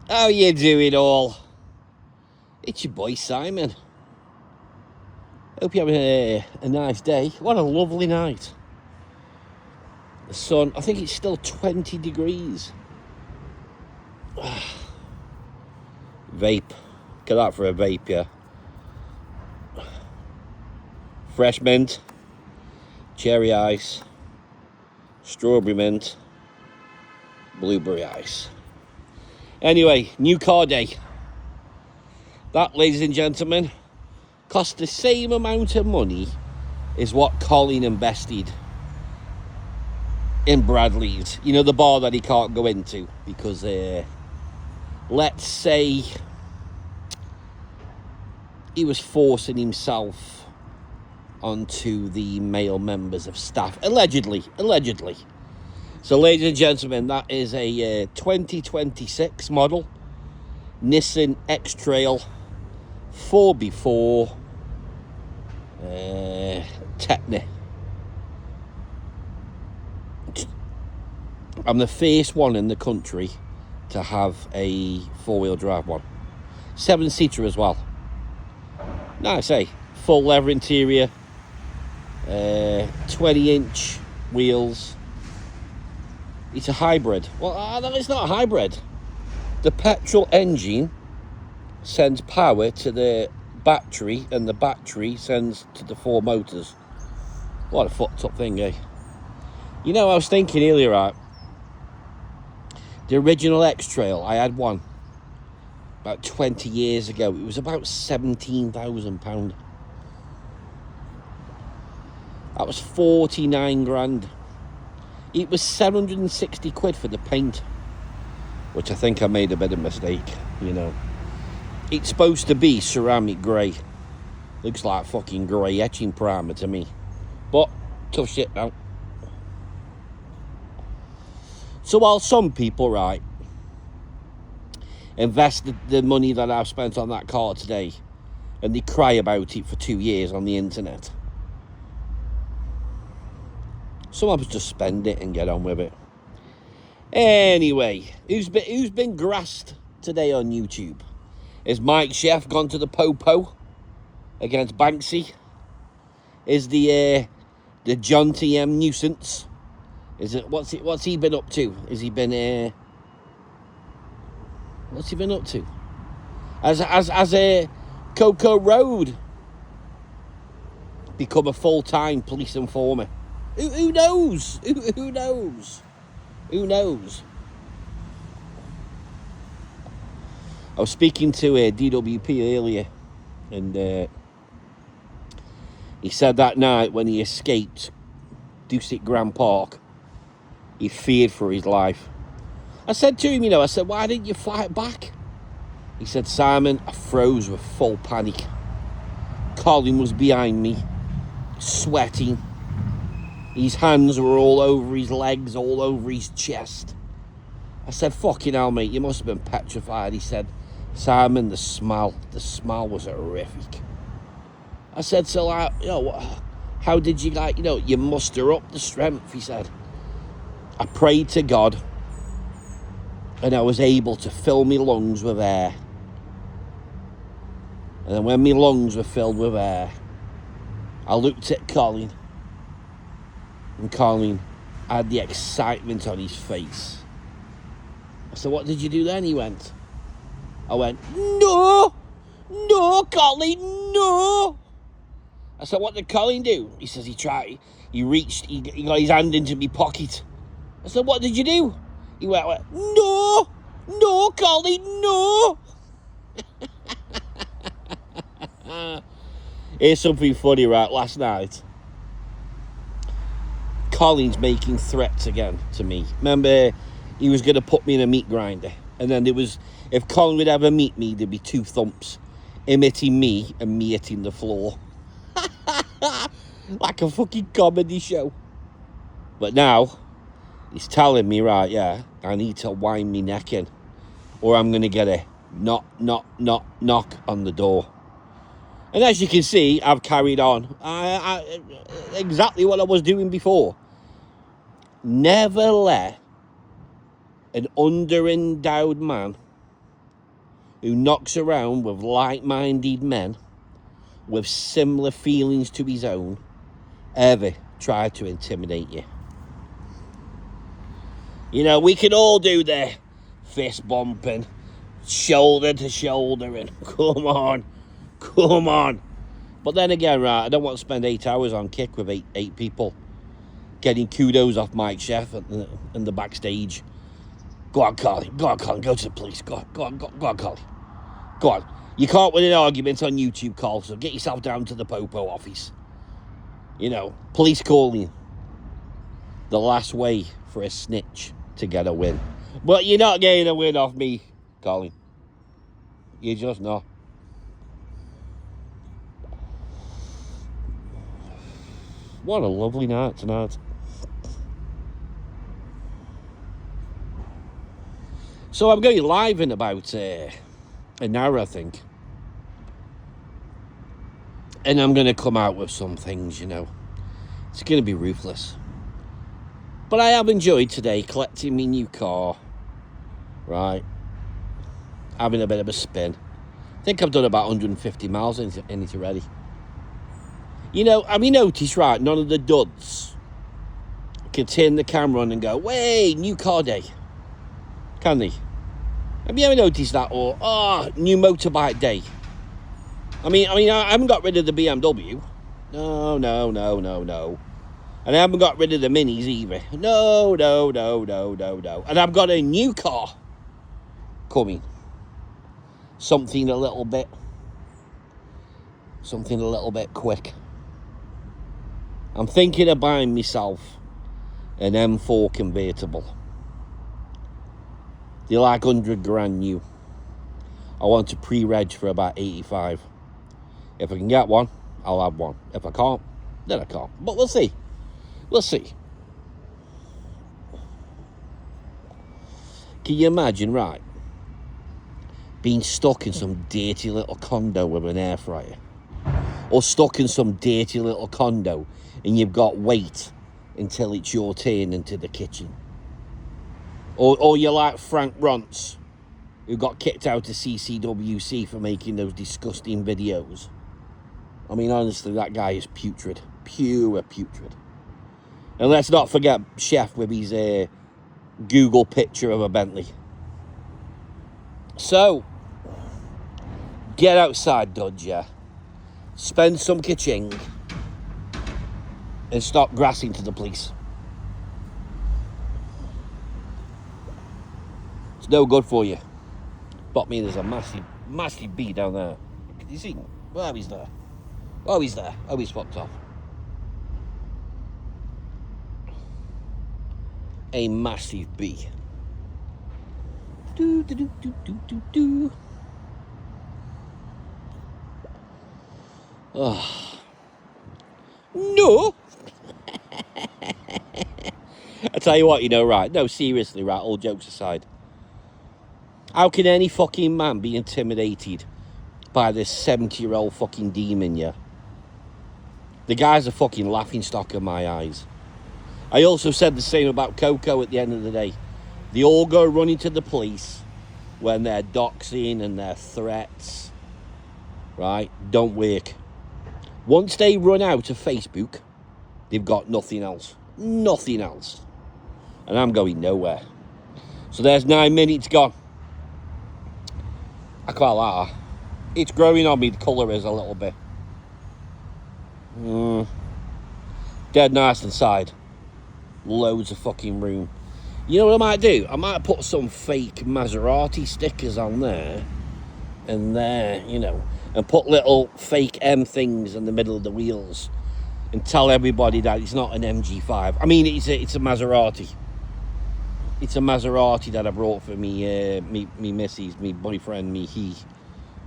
How you doing all? It's your boy Simon. Hope you're having a nice day. What a lovely night. The sun, I think it's still 20 degrees. Vape. Get that for a vape, yeah. Fresh mint, cherry ice, strawberry mint, blueberry ice. Anyway, new car day. That, ladies and gentlemen, cost the same amount of money as what Colin invested in Bradley's. You know, the bar that he can't go into because, let's say, he was forcing himself onto the male members of staff. Allegedly. So, ladies and gentlemen, that is a 2026 model Nissan X-Trail 4x4 Techni. I'm the first one in the country to have a four-wheel drive one. 7-seater as well. Nice, eh? Full leather interior, 20-inch wheels. It's a hybrid. Well, it's not a hybrid. The petrol engine sends power to the battery, and the battery sends to the four motors. What a fucked up thing, eh? You know, I was thinking earlier, right? The original X-Trail, I had one about 20 years ago. It was about £17,000. That was 49 grand. It was 760 quid for the paint, which I think I made a bit of mistake, you know. It's supposed to be ceramic grey. Looks like fucking grey etching primer to me. But, tough shit now. So while some people, right, invest the money that I've spent on that car today, and they cry about it for 2 years on the internet, some of us just spend it and get on with it. Anyway, who's been grassed today on YouTube? Is Mike Chef gone to the Popo against Banksy? Is the John TM nuisance? Is it what's he been up to? Has he been what's he been up to? As a Coco Road become a full-time police informer? Who knows? Who knows? Who knows? I was speaking to DWP earlier, and he said that night when he escaped Dusick Grand Park, he feared for his life. I said to him, you know, I said, why didn't you fight back? He said, Simon, I froze with full panic. Colin was behind me, sweating. His hands were all over his legs, all over his chest. I said, fucking hell, mate, you must have been petrified. He said, Simon, the smell was horrific. I said, so, like, you know, how did you, like, you know, you muster up the strength? He said, I prayed to God, and I was able to fill my lungs with air. And then when my lungs were filled with air, I looked at Colin, and Colin had the excitement on his face. I said, what did you do then? I went, no, Colin, no. I said, what did Colin do? He says, he reached, he got his hand into my pocket. I said, what did you do? He went, no, Colin, no. Here's something funny, right? Last night, Colin's making threats again to me. Remember, he was going to put me in a meat grinder. And then if Colin would ever meet me, there'd be 2 thumps. Him hitting me and me hitting the floor. Like a fucking comedy show. But now, he's telling me, right, yeah, I need to wind me neck in, or I'm going to get a knock on the door. And as you can see, I've carried on. I exactly what I was doing before. Never let an underendowed man who knocks around with like-minded men with similar feelings to his own ever try to intimidate you. You know, we can all do the fist bumping, shoulder to shoulder, and come on. But then again, right, I don't want to spend 8 hours on kick with eight people getting kudos off Mike Chef in the backstage. Go on, Carly, go to the police. Go on, Carly. Go on. You can't win an argument on YouTube, Carl, so get yourself down to the Popo office. You know, police calling. The last way for a snitch to get a win. But you're not getting a win off me, Colin. You're just not. What a lovely night tonight. So I'm going live in about an hour, I think. And I'm going to come out with some things, you know. It's going to be ruthless. But I have enjoyed today collecting my new car. Right. Having a bit of a spin. I think I've done about 150 miles in it already. You know, have you noticed, right, none of the duds can turn the camera on and go, "Way, new car day." Can they? Have you ever noticed that? Or, new motorbike day. I mean, I haven't got rid of the BMW. No. And I haven't got rid of the minis either. No. And I've got a new car coming. Something a little bit quick. I'm thinking of buying myself an M4 convertible. They're like 100 grand new. I want to pre-reg for about 85. If I can get one, I'll have one. If I can't, then I can't. But we'll see. Can you imagine, right, being stuck in some dirty little condo with an air fryer? Or stuck in some dirty little condo and you've got to wait until it's your turn into the kitchen? Or you're like Frank Ronce, who got kicked out of CCWC for making those disgusting videos. I mean, honestly, that guy is putrid. Pure putrid. And let's not forget Chef with his Google picture of a Bentley. So, get outside, Dodger. Spend some ka-ching. And stop grassing to the police. It's no good for you. But me, there's a massive bee down there. Can you see? Well, he's there. Oh, he's there. Oh, he's fucked off. A massive bee. Do. Oh. No. I tell you what, you know, right. No, seriously, right. All jokes aside. How can any fucking man be intimidated by this 70-year-old fucking demon, yeah? The guy's a fucking laughingstock in my eyes. I also said the same about Coco at the end of the day. They all go running to the police when their doxing and their threats, right, don't work. Once they run out of Facebook, they've got nothing else. Nothing else. And I'm going nowhere. So there's 9 minutes gone. I quite like that. It's growing on me, the colour is a little bit. Dead nice inside. Loads of fucking room. You know what I might do? I might put some fake Maserati stickers on there. And there, you know. And put little fake M things in the middle of the wheels. And tell everybody that it's not an MG5. I mean, it's a Maserati. It's a Maserati that I brought for me missus, me boyfriend, me he.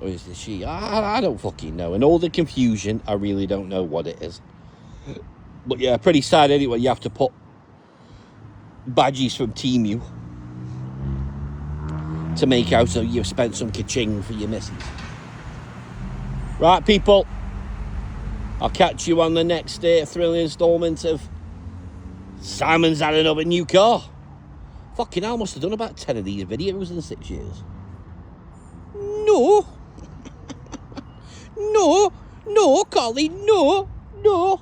Or is it she? I don't fucking know. And all the confusion, I really don't know what it is. But yeah, pretty sad anyway. You have to put badges from Temu to make out so you've spent some ka-ching for your missus. Right, people. I'll catch you on the next thrilling installment of Simon's had another new car. Fucking hell, I must have done about 10 of these videos in 6 years. No, no, Colin, no, no.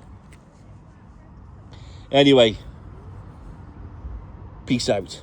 Anyway, peace out.